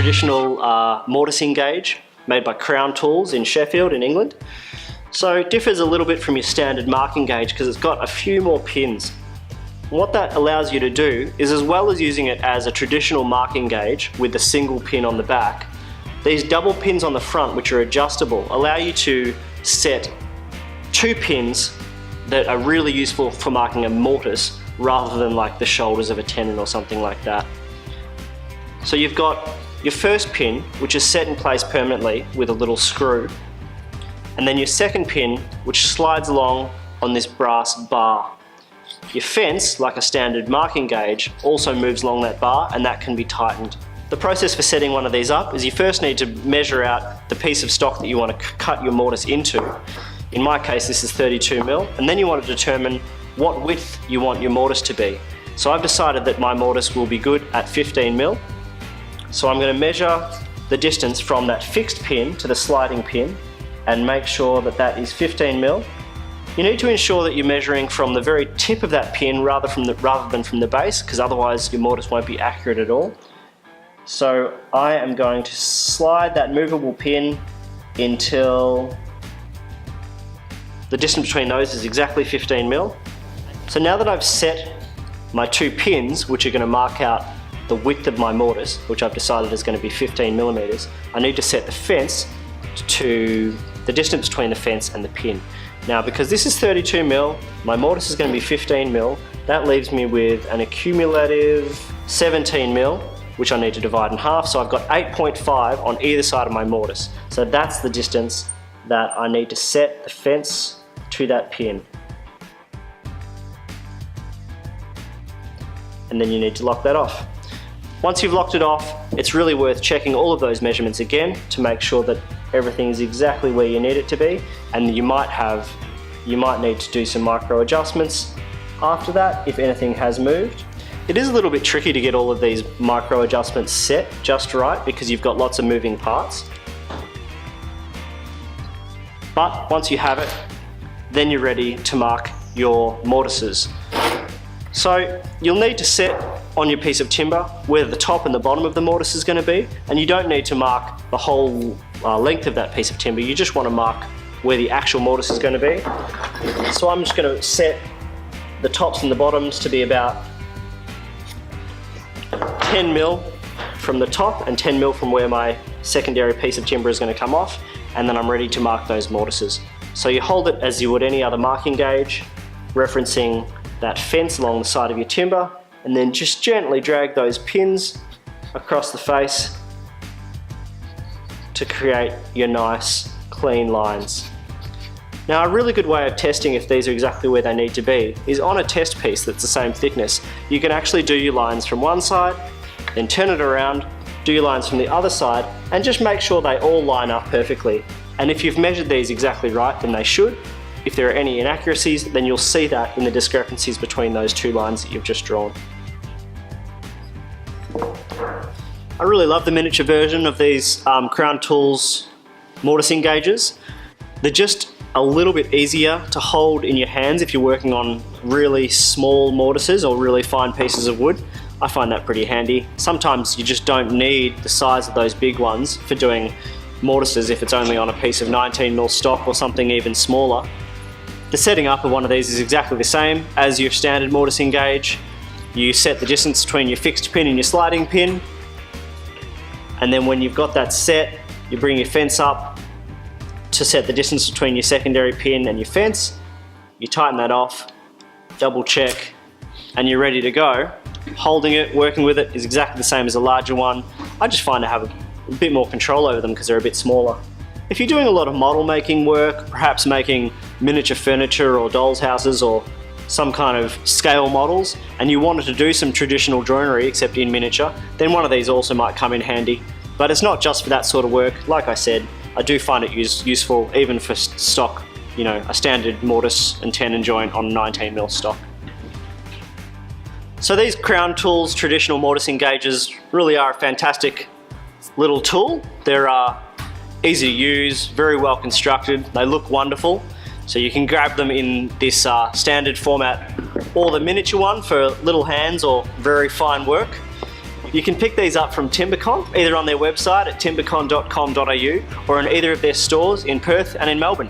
traditional mortising gauge made by Crown Tools in Sheffield in England. So it differs a little bit from your standard marking gauge because it's got a few more pins. And what that allows you to do is, as well as using it as a traditional marking gauge with a single pin on the back, these double pins on the front, which are adjustable, allow you to set 2 pins that are really useful for marking a mortise rather than like the shoulders of a tenon or something like that. So you've got your first pin, which is set in place permanently with a little screw, and then your second pin, which slides along on this brass bar. Your fence, like a standard marking gauge, also moves along that bar, and that can be tightened. The process for setting one of these up is you first need to measure out the piece of stock that you want to cut your mortise into. In my case, this is 32mm, and then you want to determine what width you want your mortise to be. So I've decided that my mortise will be good at 15mm. So I'm going to measure the distance from that fixed pin to the sliding pin and make sure that that is 15mm. You need to ensure that you're measuring from the very tip of that pin rather than from the base, because otherwise your mortise won't be accurate at all. So I am going to slide that movable pin until the distance between those is exactly 15mm. So now that I've set my 2 pins, which are going to mark out the width of my mortise, which I've decided is going to be 15mm, I need to set the fence to the distance between the fence and the pin. Now, because this is 32mm, my mortise is going to be 15mm, that leaves me with an accumulative 17mm, which I need to divide in half, so I've got 8.5 on either side of my mortise. So that's the distance that I need to set the fence to that pin. And then you need to lock that off. Once you've locked it off, it's really worth checking all of those measurements again to make sure that everything is exactly where you need it to be, and you might need to do some micro adjustments after that if anything has moved. It is a little bit tricky to get all of these micro adjustments set just right because you've got lots of moving parts. But once you have it, then you're ready to mark your mortises. So you'll need to set on your piece of timber where the top and the bottom of the mortise is going to be, and you don't need to mark the whole length of that piece of timber. You just want to mark where the actual mortise is going to be. So I'm just going to set the tops and the bottoms to be about 10mm from the top and 10mm from where my secondary piece of timber is going to come off, and then I'm ready to mark those mortises. So you hold it as you would any other marking gauge, referencing that fence along the side of your timber, and then just gently drag those pins across the face to create your nice clean lines. Now, a really good way of testing if these are exactly where they need to be is on a test piece that's the same thickness. You can actually do your lines from one side, then turn it around, do your lines from the other side, and just make sure they all line up perfectly. And if you've measured these exactly right, then they should. If there are any inaccuracies, then you'll see that in the discrepancies between those 2 lines that you've just drawn. I really love the miniature version of these Crown Tools mortising gauges. They're just a little bit easier to hold in your hands if you're working on really small mortises or really fine pieces of wood. I find that pretty handy. Sometimes you just don't need the size of those big ones for doing mortises if it's only on a piece of 19mm stock or something even smaller. The setting up of one of these is exactly the same as your standard mortising gauge. You set the distance between your fixed pin and your sliding pin, and then when you've got that set, you bring your fence up to set the distance between your secondary pin and your fence. You tighten that off, double check, and you're ready to go. Holding it, working with it is exactly the same as a larger one. I just find I have a bit more control over them because they're a bit smaller. If you're doing a lot of model making work, perhaps making miniature furniture or dolls houses or some kind of scale models, and you wanted to do some traditional joinery except in miniature, then one of these also might come in handy. But it's not just for that sort of work. Like I said, I do find it useful even for stock, you know, a standard mortise and tenon joint on 19mm stock. So these Crown Tools traditional mortising gauges really are a fantastic little tool. They're easy to use, very well constructed, they look wonderful. So you can grab them in this standard format or the miniature one for little hands or very fine work. You can pick these up from Timbecon, either on their website at timbecon.com.au or in either of their stores in Perth and in Melbourne.